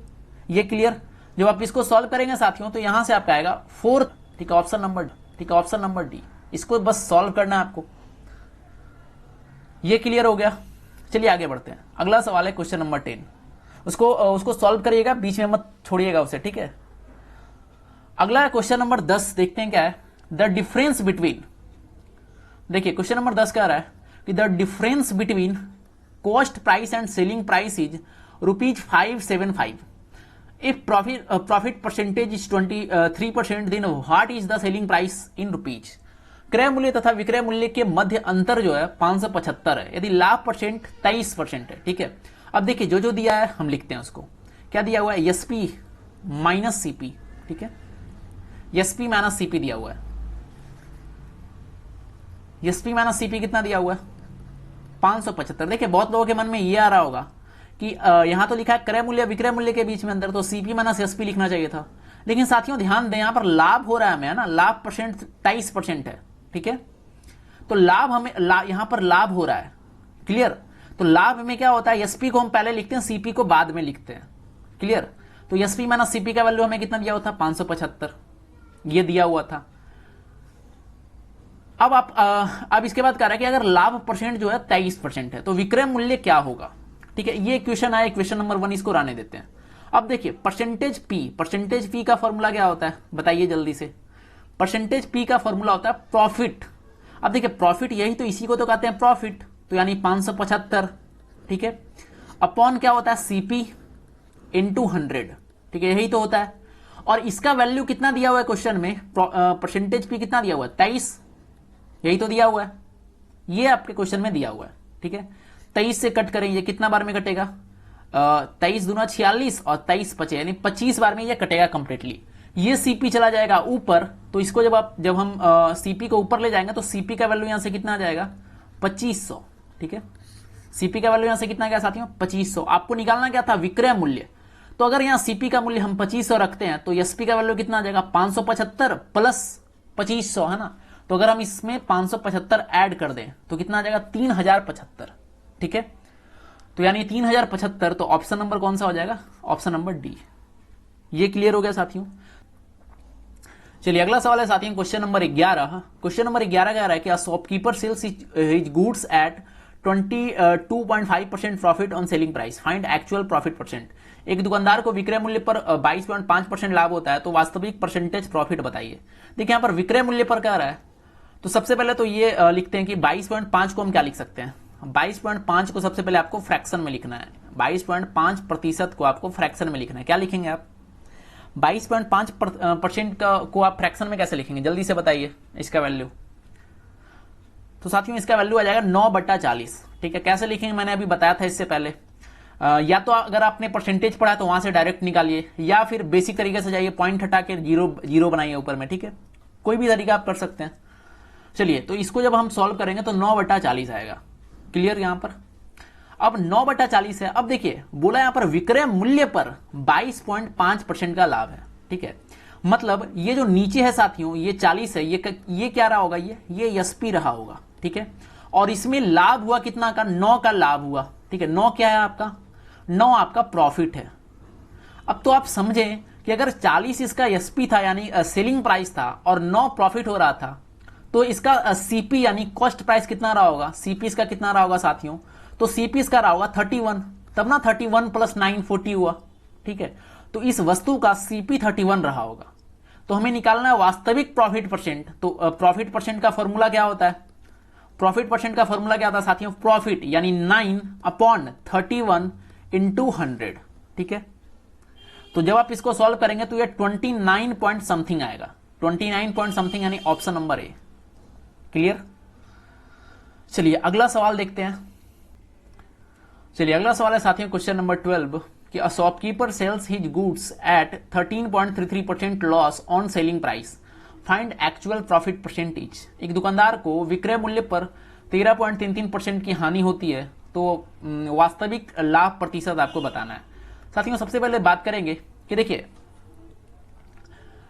ये क्लियर। जब आप इसको सॉल्व करेंगे साथियों तो यहां से आपका आएगा 4, ठीक है, ऑप्शन नंबर डी, इसको बस सॉल्व करना है आपको। ये क्लियर हो गया। चलिए आगे बढ़ते हैं। अगला सवाल है क्वेश्चन नंबर 10, उसको सॉल्व करिएगा, बीच में मत छोड़िएगा उसे, ठीक है। अगला क्वेश्चन नंबर 10 देखते हैं क्या है। द डिफरेंस बिटवीन, देखिए क्वेश्चन नंबर 10 कह रहा है कि the difference between cost price and selling price is ₹575। If profit percentage is 23%, then what is the selling price in rupees. क्रय मूल्य तथा विक्रय मूल्य के मध्य अंतर जो है 575 है, यदि लाभ परसेंट 23% है, ठीक है। अब देखिए जो जो दिया है हम लिखते हैं उसको। क्या दिया हुआ है, एसपी माइनस सीपी, ठीक है, एसपी माइनस सीपी दिया हुआ है। एसपी माइनस सीपी कितना दिया हुआ है 575। देखिए बहुत लोगों के मन में ये आ रहा होगा कि यहां तो लिखा है क्रय मूल्य विक्रय मूल्य के बीच में अंतर, तो सीपी माइनस एसपी लिखना चाहिए था। लेकिन साथियों ध्यान दें यहां पर लाभ हो रहा है हमें, ना, लाभ परसेंट 23% है, ठीक है। तो लाभ हमें यहां पर लाभ हो रहा है, क्लियर। तो लाभ में क्या होता है, एसपी को हम पहले लिखते हैं, सीपी को बाद में लिखते हैं, क्लियर। तो एसपी माइनस सीपी का वैल्यू हमें कितना दिया हुआ था 575, ये दिया हुआ था। अब इसके बाद कह रहा है कि अगर लाभ परसेंट जो है 23% है तो विक्रय मूल्य क्या होगा, ठीक है। ये क्वेश्चन आया, क्वेश्चन नंबर 1, इसको रहने देते हैं। अब देखिए परसेंटेज पी का फॉर्मूला क्या होता है बताइए जल्दी से। परसेंटेज पी का फॉर्मूला होता है प्रॉफिट। अब देखिए प्रॉफिट यही तो, इसी को तो कहते हैं प्रॉफिट, तो यानी 575, ठीक है, अपॉन क्या होता है सीपी इंटू 100, ठीक है, यही तो होता है। और इसका वैल्यू कितना दिया हुआ है क्वेश्चन में, परसेंटेज पी कितना दिया हुआ है 23, यही तो दिया हुआ है, ये आपके क्वेश्चन में दिया हुआ है, ठीक है। 23 से कट करेंगे, कितना बार में कटेगा 23 दूना 46 और 23 बचे, यानी 25 बार में ये कटेगा कंप्लीटली। ये सीपी चला जाएगा ऊपर, तो इसको जब हम सीपी को ऊपर ले जाएंगे तो सीपी का वैल्यू यहां से कितना आ जाएगा 2500, ठीक है। सीपी का वैल्यू यहां से कितना गया साथियों 2500। आपको निकालना क्या था विक्रय मूल्य, तो अगर यहां सीपी का मूल्य हम 2500 रखते हैं तो एसपी का वैल्यू कितना आ जाएगा 575 प्लस 2500, है ना। तो अगर हम इसमें 575 ऐड कर दें तो कितना आ जाएगा 3075, ठीक है। तो यानी 3075, तो ऑप्शन नंबर कौन सा हो जाएगा, ऑप्शन नंबर डी। ये क्लियर हो गया साथियों। चलिए अगला सवाल है साथियों क्वेश्चन नंबर 11। क्वेश्चन नंबर 11 कह रहा है कि shopkeeper sales his goods at 22.5% profit on selling price, find actual profit percent. एक दुकानदार को विक्रय मूल्य पर 22.5% लाभ होता है, तो वास्तविक परसेंटेज प्रॉफिट बताइए। देखिए यहां पर विक्रय मूल्य पर कह रहा है, तो सबसे पहले तो ये लिखते हैं कि 22.5 को हम क्या लिख सकते हैं, 22.5 को सबसे पहले आपको फ्रैक्शन में लिखना है, 22.5% को आपको फ्रैक्शन में लिखना है। क्या लिखेंगे आप 22.5% को आप फ्रैक्शन में कैसे लिखेंगे, जल्दी से बताइए इसका वैल्यू। तो साथियों इसका वैल्यू आ जाएगा 9/40, ठीक है। कैसे लिखेंगे मैंने अभी बताया था इससे पहले, या तो अगर आपने परसेंटेज पढ़ा तो वहां से डायरेक्ट निकालिए, या फिर बेसिक तरीके से जाइए, पॉइंट हटा के जीरो बनाइए ऊपर में, ठीक है। कोई भी तरीका आप कर सकते हैं। चलिए तो इसको जब हम सॉल्व करेंगे तो 9/40 आएगा, क्लियर। यहां पर अब 9/40 है। अब देखिए बोला यहां पर विक्रय मूल्य पर 22.5% का लाभ है, ठीक है। मतलब ये जो नीचे है साथियों, ये 40 है, ये क्या रहा होगा, ये एसपी रहा होगा, ठीक है। और इसमें लाभ हुआ कितना का, 9 का लाभ हुआ। ठीक है, 9 क्या है आपका, 9 आपका प्रॉफिट है। अब तो आप समझें कि अगर 40 इसका एसपी था यानी सेलिंग प्राइस था और 9 प्रॉफिट हो रहा था, तो इसका सीपी यानी कॉस्ट प्राइस कितना रहा होगा, सीपी इसका कितना रहा होगा साथियों, तो सीपी इसका रहा होगा 31, तब ना 31 + 9 40 हुआ। ठीक है, तो इस वस्तु का सीपी 31 रहा होगा। तो हमें निकालना है वास्तविक प्रॉफिट परसेंट। तो प्रॉफिट परसेंट का फॉर्मूला क्या होता है, प्रॉफिट परसेंट का फॉर्मूला क्या होता है साथियों, प्रॉफिट यानी 9/31 × 100। ठीक है, तो जब आप इसको सॉल्व करेंगे तो ये 29 पॉइंट समथिंग आएगा, 29 पॉइंट समथिंग यानी ऑप्शन नंबर ए। क्लियर। चलिए अगला सवाल देखते हैं। चलिए अगला सवाल है साथियों क्वेश्चन नंबर 12 कि a shopkeeper sales his goods at 13.33% loss on selling price, find actual profit percentage. एक दुकानदार को विक्रय मूल्य पर 13.33% की हानि होती है, तो वास्तविक लाभ प्रतिशत आपको बताना है। साथियों सबसे पहले बात करेंगे कि देखिए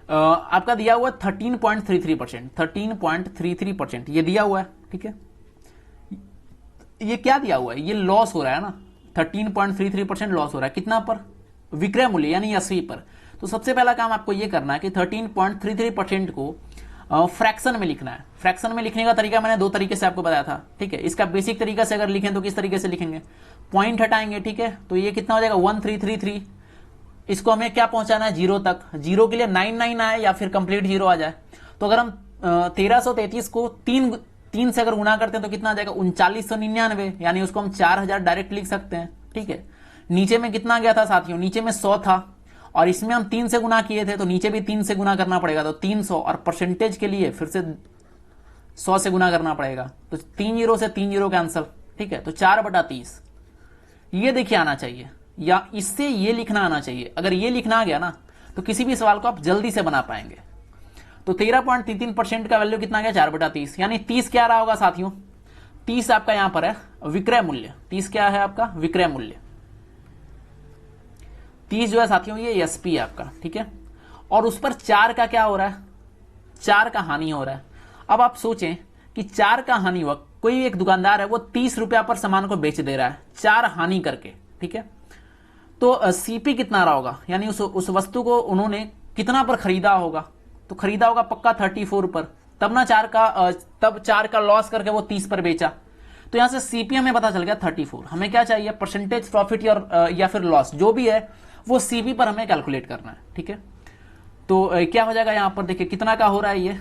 आपका दिया हुआ 13.33%, 13.33% ये दिया हुआ है। ठीक है, ये क्या दिया हुआ है, ये लॉस हो रहा है ना, 13.33% लॉस हो रहा है कितना पर, विक्रय मूल्य यानी 80 पर। तो सबसे पहला काम आपको ये करना है कि 13.33% को फ्रैक्शन में लिखना है। फ्रैक्शन में लिखने का तरीका मैंने 2 तरीके से आपको बताया था। ठीक है, इसका बेसिक तरीका से अगर लिखें तो किस तरीके से लिखेंगे, पॉइंट हटाएंगे। ठीक है, तो ये कितना हो जाएगा 1333, इसको हमें क्या पहुंचाना है 0 तक, 0 के लिए 99 आए या फिर कंप्लीट 0 आ जाए। तो अगर हम 1333 को 3 से अगर गुना करते हैं तो कितना आ जाएगा 3999, यानी उसको हम 4000 डायरेक्ट लिख सकते हैं। ठीक है, नीचे में कितना गया था साथियों, नीचे में 100 था और इसमें हम 3 से गुना किए थे, तो नीचे भी 3 से गुना करना पड़ेगा, तो 300, और परसेंटेज के लिए फिर से 100 से गुना करना पड़ेगा, तो 3 0 से 3 0 कैंसिल। ठीक है, तो 4/30 ये देखिए आना चाहिए, या इससे ये लिखना आना चाहिए। अगर ये लिखना आ गया ना तो किसी भी सवाल को आप जल्दी से बना पाएंगे। तो 13.33% का वैल्यू कितना गया 4/30, यानी 30 क्या रहा होगा साथियों, 30 आपका यहां पर है विक्रय मूल्य। 30 क्या है आपका विक्रय मूल्य, 30 जो है साथियों ये एसपी है आपका। ठीक है, और उस पर 4 का क्या हो रहा है, 4 का हानि हो रहा है। अब आप सोचें कि 4 का हानि हुआ, कोई एक दुकानदार है वो 30 रुपया पर सामान को बेच दे रहा है 4 हानि करके। ठीक है, तो सीपी कितना रहा होगा, यानी उस वस्तु को उन्होंने कितना पर खरीदा होगा, तो खरीदा होगा पक्का 34 पर, तब ना 4 का लॉस करके वो 30 पर बेचा। तो यहां से सीपी हमें पता चल गया 34। हमें क्या चाहिए, परसेंटेज प्रॉफिट या फिर लॉस, जो भी है वो सीपी पर हमें कैलकुलेट करना है। ठीक है, तो क्या हो जाएगा यहां पर, देखिए कितना का हो रहा है ये,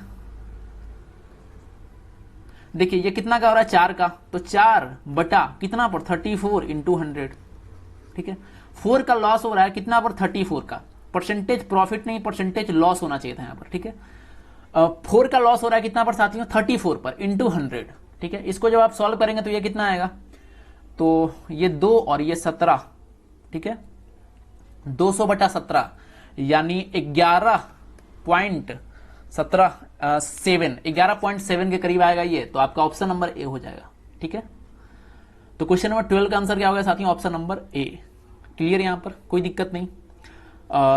देखिए ये कितना का हो रहा है 4 का, तो 4 बटा कितना पर 34 × 100। ठीक है, 4 का लॉस हो रहा है कितना पर 34 का, परसेंटेज प्रॉफिट नहीं परसेंटेज लॉस होना चाहिए था यहां पर। ठीक है, 4 का लॉस हो रहा है कितना पर साथियों 34 पर × 100। ठीक है, इसको जब आप सॉल्व करेंगे तो ये कितना आएगा, तो ये 2 और ये 17। ठीक है, 200/17 यानी 11.7 के करीब आएगा ये, तो आपका ऑप्शन नंबर ए हो जाएगा। ठीक है, तो क्वेश्चन नंबर 12 का आंसर क्या होगा साथियों, ऑप्शन नंबर ए। क्लियर, यहां पर कोई दिक्कत नहीं।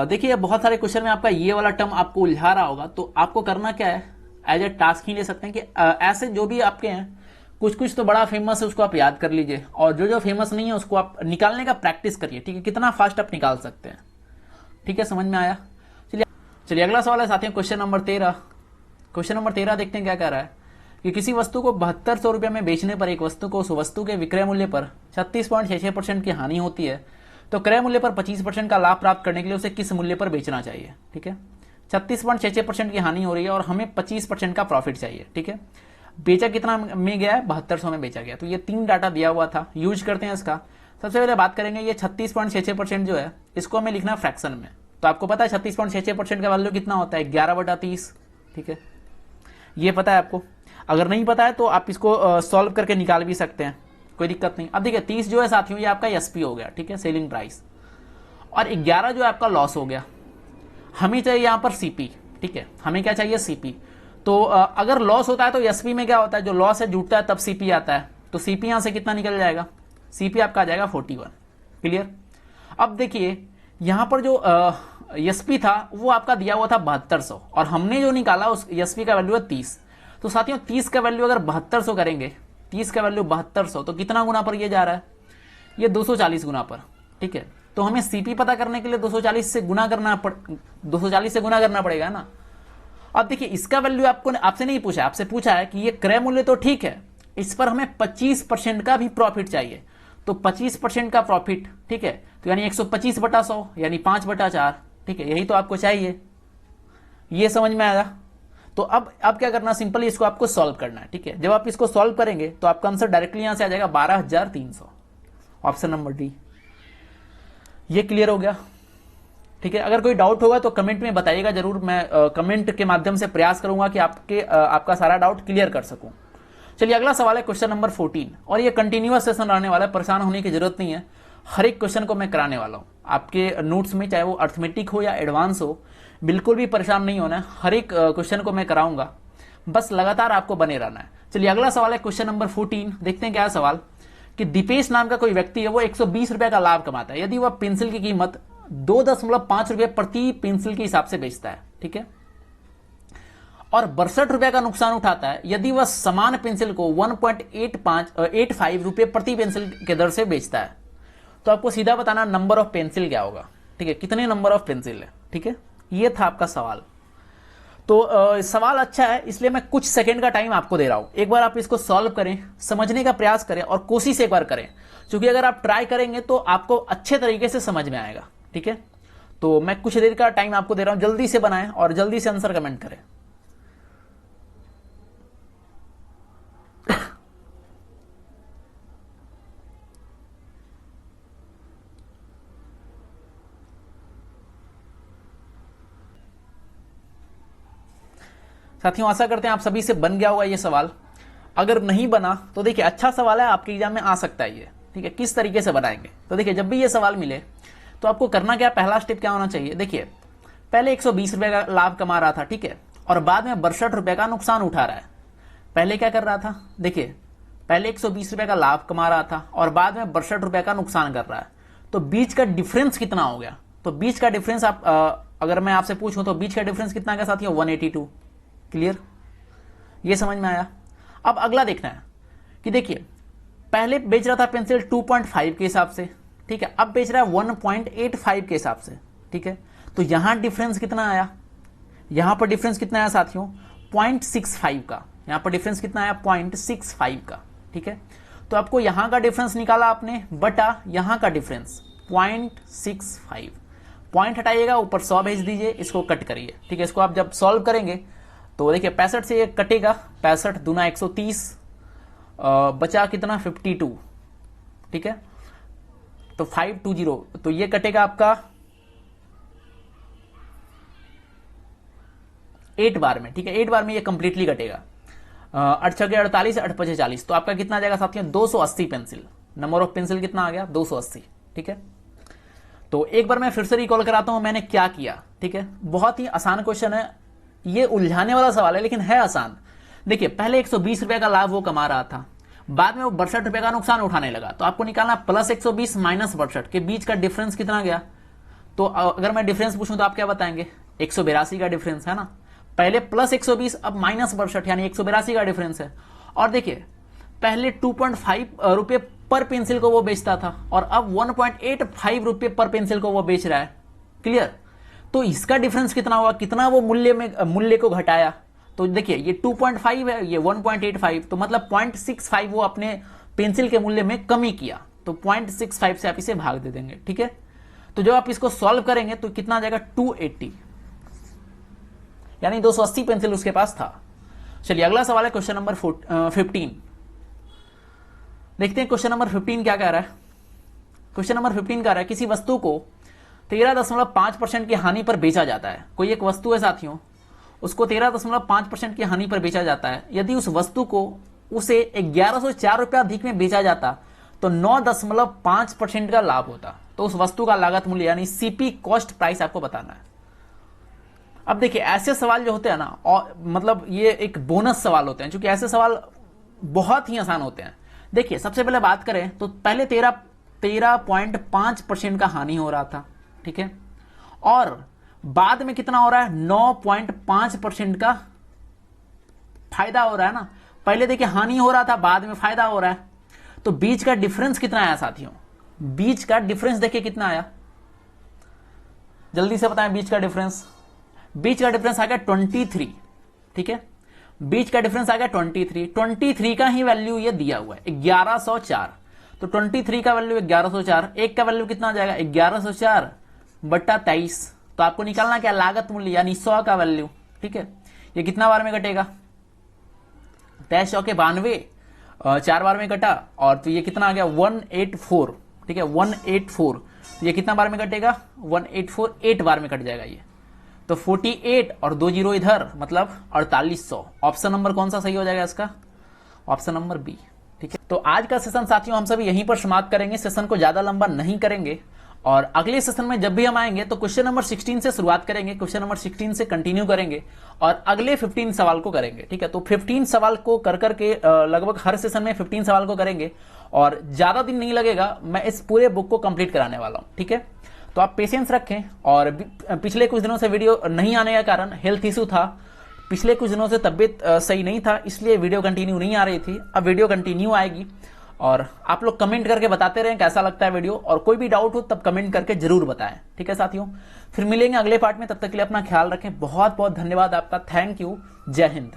देखिए बहुत सारे क्वेश्चन में आपका ये वाला टर्म आपको उलझा रहा होगा, तो आपको करना क्या है, एज ए टास्क ही ले सकते हैं कि ऐसे जो भी आपके हैं कुछ कुछ तो बड़ा फेमस है उसको आप याद कर लीजिए, और जो जो फेमस नहीं है उसको आप निकालने का प्रैक्टिस करिए। ठीक है, कितना फास्ट आप निकाल सकते हैं। ठीक है, समझ में आया। चलिए अगला सवाल है साथियों क्वेश्चन नंबर 13। क्वेश्चन नंबर 13 देखते हैं क्या कह रहा है कि किसी वस्तु को 7200 रुपये में बेचने पर एक वस्तु को उस वस्तु के विक्रय मूल्य पर 36.66% की हानि होती है, तो क्रय मूल्य पर 25% का लाभ प्राप्त करने के लिए उसे किस मूल्य पर बेचना चाहिए। ठीक है, 36.66% की हानि हो रही है और हमें 25% का प्रॉफिट चाहिए। ठीक है, बेचा कितना में गया है 7200 में बेचा गया, तो ये 3 डाटा दिया हुआ था, यूज करते हैं इसका। सबसे पहले बात करेंगे ये 36.66% जो है इसको हमें लिखना फ्रैक्शन में, तो आपको पता है 36.66% का वैल्यू कितना होता है 11/30। ठीक है, ये पता है आपको, अगर नहीं पता है तो आप इसको सॉल्व करके निकाल भी सकते हैं, कोई दिक्कत नहीं। अब देखिए 30 जो है साथियों ये आपका एसपी हो गया। ठीक है, सेलिंग प्राइस, और 11 जो है आपका लॉस हो गया। हमें चाहिए यहां पर सीपी। ठीक है, हमें क्या चाहिए सीपी। तो अगर लॉस होता है तो एसपी में क्या होता है, जो लॉस है जुटता है तब सीपी आता है, तो सीपी यहां से कितना निकल जाएगा, सीपी आपका आ जाएगा 41। क्लियर। अब देखिए यहां पर जो एसपी था वो आपका दिया हुआ था 7200, और हमने जो निकाला उस एसपी का वैल्यू है 30। तो साथियों 30 का वैल्यू अगर 7200 करेंगे 30 का वैल्यू 7200, तो कितना गुना पर ये जा रहा है, ये 240 गुना पर, ठीक है। तो हमें सीपी पता करने के लिए 240 से गुना करना पड़ेगा ना। अब देखिए इसका वैल्यू आपसे नहीं पूछा, आपसे पूछा है कि ये क्रय मूल्य तो ठीक है, इस पर हमें 25% का भी प्रॉफिट चाहिए, तो 25% का प्रॉफिट, ठीक है, तो यानी 125/100 यानी 5/4, ठीक है, यही तो आपको चाहिए। ये समझ में आया। तो अब क्या करना, सिंपली इसको आपको सॉल्व करना है, ठीक है। जब आप इसको सॉल्व करेंगे तो आपका आंसर डायरेक्टली यहां से आ जाएगा 12,300, ऑप्शन नंबर डी। ये क्लियर हो गया, ठीक है। अगर कोई डाउट होगा तो कमेंट में बताइएगा जरूर, मैं कमेंट के माध्यम से प्रयास करूंगा कि आपका सारा डाउट क्लियर कर सकूं। चलिए अगला सवाल है क्वेश्चन नंबर 14, और ये कंटिन्यूअस सेशन रहने वाला है, परेशान होने की जरूरत नहीं है। हर एक क्वेश्चन को मैं कराने वाला हूं आपके नोट्स में, चाहे वो अर्थमेटिक हो या एडवांस हो, बिल्कुल भी परेशान नहीं होना है, हर एक क्वेश्चन को मैं कराऊंगा, बस लगातार आपको बने रहना है। चलिए अगला सवाल है क्वेश्चन नंबर 14, देखते हैं क्या है सवाल, कि दीपेश नाम का कोई व्यक्ति है, वो 120 रुपए का लाभ कमाता है यदि वह पेंसिल की कीमत 2.5 रुपए प्रति पेंसिल के हिसाब से बेचता है, ठीक है, और 62 रुपए का नुकसान उठाता है यदि वह समान पेंसिल को 1.85 रुपए प्रति पेंसिल के दर से बेचता है। तो आपको सीधा बताना नंबर ऑफ पेंसिल क्या होगा, ठीक है, कितने नंबर ऑफ पेंसिल है, ठीक है। ये था आपका सवाल। तो सवाल अच्छा है, इसलिए मैं कुछ सेकंड का टाइम आपको दे रहा हूं, एक बार आप इसको सॉल्व करें, समझने का प्रयास करें और कोशिश एक बार करें, क्योंकि अगर आप ट्राई करेंगे तो आपको अच्छे तरीके से समझ में आएगा, ठीक है। तो मैं कुछ देर का टाइम आपको दे रहा हूं, जल्दी से बनाएं और जल्दी से आंसर कमेंट करें। साथियों आशा करते हैं आप सभी से बन गया होगा ये सवाल। अगर नहीं बना तो देखिए अच्छा सवाल है, आपके एग्जाम में आ सकता है ये, ठीक है। किस तरीके से बनाएंगे, तो देखिए जब भी ये सवाल मिले तो आपको करना क्या, पहला स्टेप क्या होना चाहिए, देखिए पहले 120 रुपए का लाभ कमा रहा था, ठीक है, और बाद में 62 रुपए का नुकसान उठा रहा है। पहले क्या कर रहा था, देखिए पहले 120 रुपए का लाभ कमा रहा था और बाद में 62 रुपए का नुकसान कर रहा है, तो बीच का डिफरेंस कितना हो गया, तो बीच का डिफरेंस आप अगर मैं आपसे पूछूं तो बीच का डिफरेंस कितना गया साथियों, 182। क्लियर, ये समझ में आया। अब अगला देखना है कि देखिए पहले बेच रहा था पेंसिल 2.5 के हिसाब से, ठीक है, अब बेच रहा है 1.85 के हिसाब से, ठीक है। तो यहां डिफरेंस कितना आया, यहां पर डिफरेंस कितना आया साथियों, 0.65 का, यहां पर डिफरेंस कितना आया, 0.65 का, ठीक है। तो आपको यहां का डिफरेंस निकाला आपने बटा यहां का डिफरेंस 0.65, पॉइंट हटाइएगा, ऊपर 100 भेज दीजिए, इसको कट करिए, ठीक है। इसको आप जब सॉल्व करेंगे तो देखिए 65 से ये कटेगा, 65 दूना 130, बचा कितना 52, ठीक है, तो 520, तो ये कटेगा आपका 8 बार में, ठीक है, 8 बार में ये कंप्लीटली कटेगा। 8 छके 48, 8 पचे 40, तो आपका कितना आ जाएगा साथियों, 280 पेंसिल, नंबर ऑफ पेंसिल कितना आ गया, 280, ठीक है। तो एक बार मैं फिर से रिकॉल कराता हूं मैंने क्या किया, ठीक है, बहुत ही आसान क्वेश्चन है, ये उलझाने वाला सवाल है लेकिन है आसान। देखिए पहले 120 रुपए का लाभ वो कमा रहा था, बाद में वो 62 रुपए का नुकसान उठाने लगा, तो आपको निकालना प्लस 120 माइनस 62 के बीच का डिफरेंस कितना गया। तो अगर मैं डिफरेंस पूछूं तो आप क्या बताएंगे, 182 का डिफरेंस है ना, पहले प्लस 120 अब माइनस 62 यानी 182 का डिफरेंस है। और देखिए पहले 2.5 रुपए पर पेंसिल को वो बेचता था और अब 1.85 रुपए पर पेंसिल को वो बेच रहा है। क्लियर, तो इसका डिफरेंस कितना होगा, कितना वो मूल्य को घटाया। तो देखिए ये 2.5 है, ये 1.85, तो मतलब 0.65 वो अपने पेंसिल के मूल्य में कमी किया, तो 0.65 से आप इसे भाग दे देंगे, ठीक है। तो जब आप इसको सॉल्व करेंगे तो कितना आ जाएगा, 280, यानी 280 पेंसिल उसके पास था। चलिए अगला सवाल है क्वेश्चन नंबर 15, देखते हैं क्वेश्चन नंबर 15 क्या कह रहा है। क्वेश्चन नंबर 15 कह रहा है किसी वस्तु को 13.5% की हानि पर बेचा जाता है। कोई एक वस्तु है साथियों, उसको 13.5% की हानि पर बेचा जाता है, यदि उस वस्तु को उसे 1104 रुपया अधिक में बेचा जाता तो 9.5% का लाभ होता। तो उस वस्तु का लागत मूल्य यानी सीपी कॉस्ट प्राइस आपको बताना है। अब देखिए ऐसे सवाल जो होते हैं ना, और मतलब ये एक बोनस सवाल होते हैं, क्योंकि ऐसे सवाल बहुत ही आसान होते हैं। देखिए सबसे पहले बात करें तो पहले 13.5% का हानि हो रहा था, ठीक है, और बाद में कितना हो रहा है, 9.5% का फायदा हो रहा है ना। पहले देखिए हानि हो रहा था, बाद में फायदा हो रहा है। तो बीच का डिफरेंस कितना आया साथियों? बीच का डिफरेंस देखिए कितना आया, जल्दी से बताएं। बीच का डिफरेंस आ गया 23। ठीक है, बीच का डिफरेंस आ गया 23 का ही वैल्यू ये दिया हुआ है 1104। तो 23 का वैल्यू 1104, एक का वैल्यू कितना आ जाएगा 1104 बट्टा 23। तो आपको निकालना क्या, लागत मूल्य यानी 100 का वैल्यू। ठीक है, ये कितना बार में कटेगा, 93 4 बार में कटा, और तो ये कितना आ गया 184। ठीक है, 184, तो ये कितना बार में कटेगा 184, 8 बार में कट जाएगा ये। तो 48 और 2 जीरो इधर, मतलब 4800। ऑप्शन नंबर कौन सा सही हो जाएगा इसका, ऑप्शन नंबर बी। ठीक है, तो आज का सेशन साथियों हम सभी यहीं पर समाप्त करेंगे, सेशन को ज्यादा लंबा नहीं करेंगे। और अगले सेशन में जब भी हम आएंगे तो क्वेश्चन नंबर 16 से शुरुआत करेंगे, क्वेश्चन नंबर 16 से कंटिन्यू करेंगे और अगले 15 सवाल को करेंगे। ठीक है, तो 15 सवाल को कर करके लगभग हर सेशन में 15 सवाल को करेंगे और ज्यादा दिन नहीं लगेगा, मैं इस पूरे बुक को कंप्लीट कराने वाला हूं। ठीक है, तो आप पेशेंस रखें। और पिछले कुछ दिनों से वीडियो नहीं आने का कारण हेल्थ इशू था, पिछले कुछ दिनों से तबीयत सही नहीं था, इसलिए वीडियो कंटिन्यू नहीं आ रही थी। अब वीडियो कंटिन्यू आएगी और आप लोग कमेंट करके बताते रहें कैसा लगता है वीडियो, और कोई भी डाउट हो तब कमेंट करके जरूर बताएं। ठीक है साथियों, फिर मिलेंगे अगले पार्ट में, तब तक के लिए अपना ख्याल रखें। बहुत बहुत धन्यवाद आपका, थैंक यू, जय हिंद।